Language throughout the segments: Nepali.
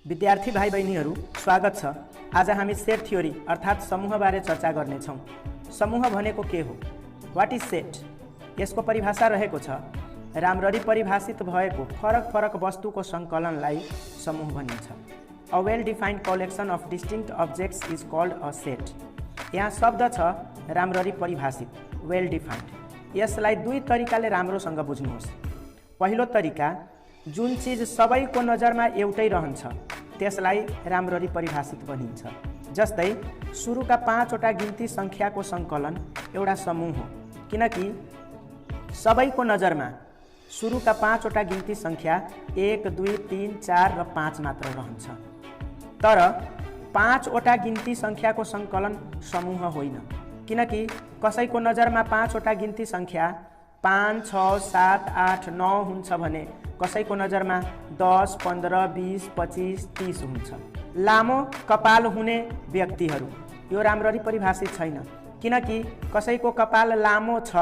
विद्यार्थी भाइ बहिनीहरू स्वागत छ। आज हामी सेट थ्योरी अर्थात् समूहबारे चर्चा गर्नेछौँ। समूह भनेको के हो? What is set? यसको परिभाषा रहेको छ राम्ररी परिभाषित भएको फरक फरक वस्तुको सङ्कलनलाई समूह भनिन्छ। A well defined collection of distinct objects is called a set. यहाँ शब्द छ राम्ररी परिभाषित, वेल डिफाइन्ड। यसलाई दुई तरिकाले राम्रोसँग बुझ्नुहोस्। पहिलो तरिका, जुन चीज सबैको नजरमा एउटै रहन्छ त्यसलाई राम्ररी परिभाषित भनिन्छ। जस्तै सुरुका 5 वटा गिन्ती सङ्ख्याको सङ्कलन एउटा समूह हो, किनकि सबैको नजरमा सुरुका 5 वटा गिन्ती सङ्ख्या 1, 2, 3, 4 र 5 मात्र रहन्छ। तर 5 वटा गिन्ती सङ्ख्याको सङ्कलन समूह होइन, किनकि कसैको नजरमा 5 वटा गिन्ती सङ्ख्या 5, 6, 7, 8, 9 हुन्छ भने कसैको नजरमा 10, 15, 20, 25, 30 हुन्छ। लामो कपाल हुने व्यक्तिहरू यो राम्ररी परिभाषित छैन, किनकि कसैको कपाल लामो छ,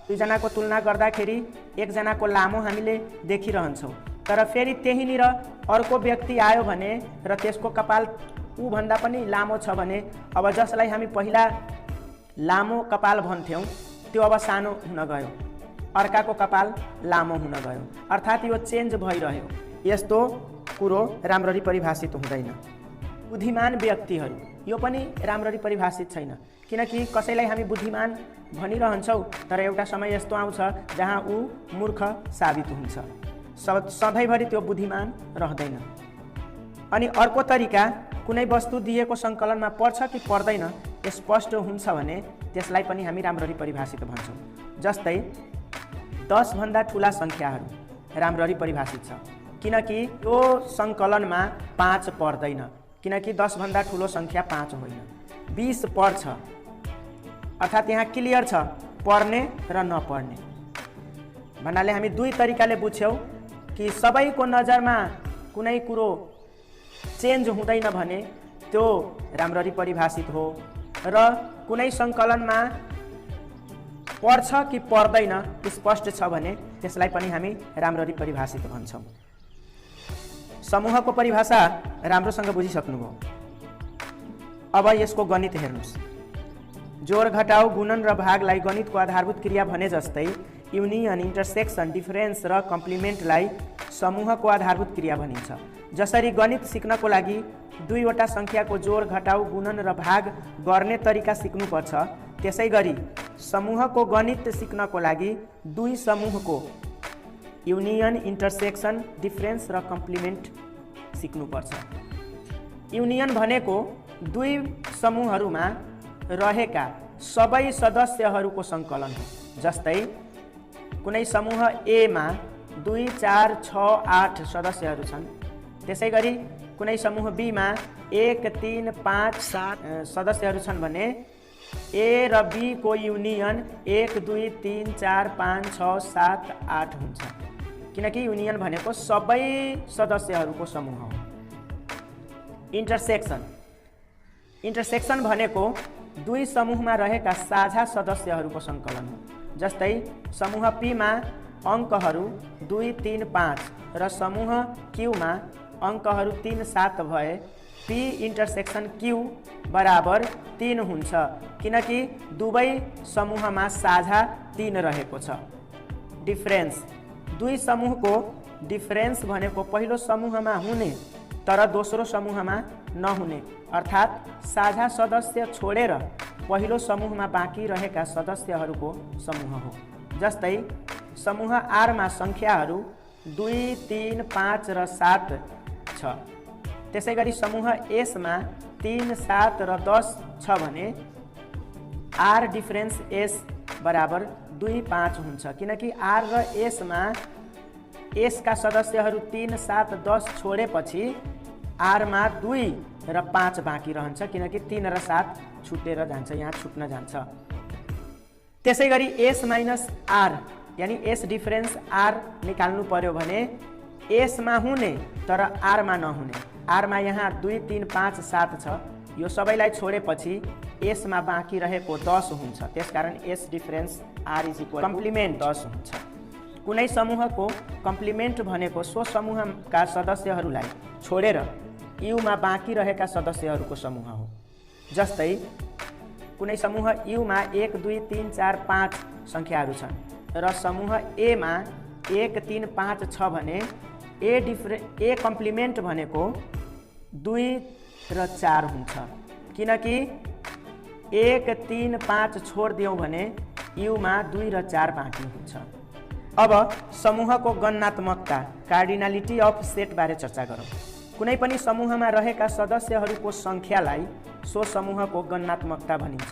दुईजनाको तुलना गर्दाखेरि एकजनाको लामो हामीले देखिरहन्छौँ। तर फेरि त्यहीँनिर अर्को व्यक्ति आयो भने र त्यसको कपाल ऊ भन्दा पनि लामो छ भने अब जसलाई हामी पहिला लामो कपाल भन्थ्यौँ त्यो अब सानो हुन गयो, अर्काको कपाल लामो हुन गयो, अर्थात् यो चेन्ज भइरह्यो। यस्तो कुरो राम्ररी परिभाषित हुँदैन। बुद्धिमान व्यक्तिहरू यो पनि राम्ररी परिभाषित छैन, किनकि कसैलाई हामी बुद्धिमान भनिरहन्छौँ तर एउटा समय यस्तो आउँछ जहाँ ऊ मूर्ख साबित हुन्छ, सधैँभरि त्यो बुद्धिमान रहँदैन। अनि अर्को तरिका, कुनै वस्तु दिएको सङ्कलनमा पर्छ कि पर्दैन स्पष्ट हुन्छ भने त्यसलाई पनि हामी राम्ररी परिभाषित भन्छौँ। जस्तै 10 भन्दा ठुला सङ्ख्याहरू राम्ररी परिभाषित छ, किनकि यो सङ्कलनमा 5 पर्दैन, किनकि 10 भन्दा ठुलो सङ्ख्या 5 होइन। 20 पर्छ, अर्थात् यहाँ क्लियर छ पर्ने र नपर्ने भन्नाले हामी दुई तरिकाले बुझ्यौँ कि सबैको नजरमा कुनै कुरो चेन्ज हुँदैन भने त्यो राम्ररी परिभाषित हो, र कुनै सङ्कलनमा पर्छ कि पर्दैन स्पष्ट छ भने त्यसलाई पनि हामी राम्ररी परिभाषित भन्छौँ। समूहको परिभाषा राम्रोसँग बुझिसक्नुभयो। अब यसको गणित हेर्नुहोस्। जोड घटाउ गुणन र भागलाई गणितको आधारभूत क्रिया भने जस्तै युनियन, इन्टरसेक्सन, डिफरेन्स र कम्प्लिमेन्टलाई समूहको आधारभूत क्रिया भनिन्छ। जसरी गणित सिक्नको लागि 2 वटा सङ्ख्याको जोड घटाउ गुणन र भाग गर्ने तरिका सिक्नुपर्छ, त्यसै गरी समूहको गणित सिक्नको लागि 2 समूहको युनियन, इन्टरसेक्सन, डिफरेन्स र कम्प्लिमेन्ट सिक्नुपर्छ। युनियन भनेको 2 समूहहरूमा रहेका सबै सदस्यहरूको सङ्कलन हो। जस्तै कुनै समूह ए मा 2, 4, 6, 8 सदस्यहरू छन्, त्यसै गरी कुनै समूह बी मा 1, 3, 5, 7 सदस्यहरू छन् भने ए र बी को युनियन 1, 2, 3, 4, 5, 6, 7, 8 हुन्छ, किनकि युनियन भनेको सबै सदस्यहरूको समूह हो। इन्टरसेक्सन भनेको 2 समूहमा रहेका साझा सदस्यहरूको सङ्कलन हो। जस्तै समूह पी मा अङ्कहरू 2, 3, 5 र समूह क्यू मा अङ्कहरू 3, 7 भए पी इन्टरसेक्सन क्यू बराबर 3 हुन्छ, किनकि दुवै समूहमा साझा 3 रहेको छ। डिफरेन्स, 2 समूहको डिफरेन्स भनेको पहिलो समूहमा हुने तर दोस्रो समूहमा नहुने, अर्थात् साझा सदस्य छोडेर पहिलो समूहमा बाँकी रहेका सदस्यहरूको समूह हो। जस्तै समूह आर मा सङ्ख्याहरू 2, 3, 5 र 7 छ, त्यसै गरी समूह एस मा 3, 7 र 10 छ भने आर डिफरेन्स एस बराबर 2, 5 हुन्छ, किनकि आर र एस मा एसका सदस्यहरू 3, 7, 10 छोडेपछि आर मा 2 र 5 बाँकी रहन्छ, किनकि 3 र 7 छुटेर जान्छ, यहाँ छुट्न जान्छ। त्यसै गरी एस माइनस आर यानि एस डिफरेन्स आर निकाल्नु पर्यो भने एस मा हुने तर आर मा नहुने, आर मा यहाँ 2, 3, 5, 7 छ, यो सबैलाई छोडेपछि एस मा बाँकी रहेको 10 हुन्छ, त्यसकारण S difference R is equal complement 10 हुन्छ। कुनै समूहको कम्प्लिमेन्ट भनेको सो समूहका सदस्यहरूलाई छोडेर युमा बाँकी रहेका सदस्यहरूको समूह हो। जस्तै कुनै समूह युमा 1 2 3 4 5 सङ्ख्याहरू छन् र समूह एमा 1 3 5 6 भने ए कम्प्लिमेन्ट भनेको 2 र 4 हुन्छ, किनकि 1 3 5 छोडिदियौँ भने युमा 2 र 4 बाँकी हुन्छ। अब समूहको गणनात्मकता कार्डिनालिटी अफ सेट बारे चर्चा गरौँ। कुनै पनि समूहमा रहेका सदस्यहरूको सङ्ख्यालाई सो समूहको गणनात्मकता भनिन्छ।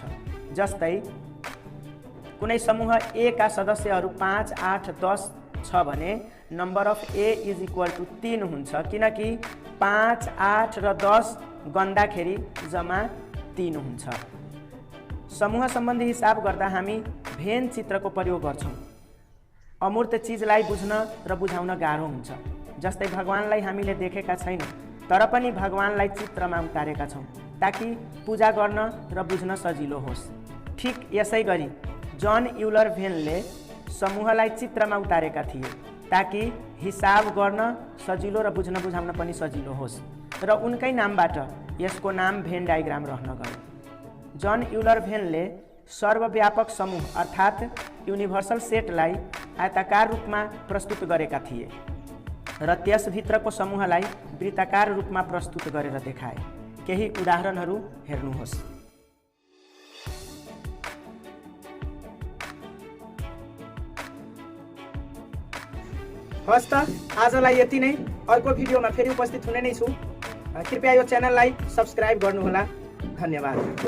जस्तै कुनै समूह ए का सदस्यहरू 5 8 10 छ भने number of A is equal to 3 हुन्छ, किनकि 5 8 र 10 गन्दाखेरि जम्मा 3 हुन्छ। समूह सम्बन्धी हिसाब गर्दा हामी भेन चित्रको प्रयोग गर्छौँ। अमूर्त चिजलाई बुझ्न र बुझाउन गाह्रो हुन्छ। जस्तै भगवानलाई हामीले देखेका छैनौँ तर पनि भगवानलाई चित्रमा उतारेका छौँ ताकि पूजा गर्न र बुझ्न सजिलो होस्। ठिक यसै गरी जन युलर भेनले समूहलाई चित्रमा उतारेका थिए ताकि हिसाब गर्न सजिलो र बुझ्न बुझाउन पनि सजिलो होस् र उनकै नामबाट यसको नाम भेन डायग्राम रहन गयो। जन युलर भेनले सर्वव्यापक समूह अर्थात् युनिभर्सल सेटलाई आयताकार रूपमा प्रस्तुत गरेका थिए र त्यसभित्रको समूहलाई वृत्ताकार रूपमा प्रस्तुत गरेर देखाए। केही उदाहरणहरू हेर्नुहोस्। हस् त आजलाई यति नै। अर्को भिडियोमा फेरि उपस्थित हुने नै छु। कृपया यो च्यानललाई सब्स्क्राइब गर्नुहोला। धन्यवाद।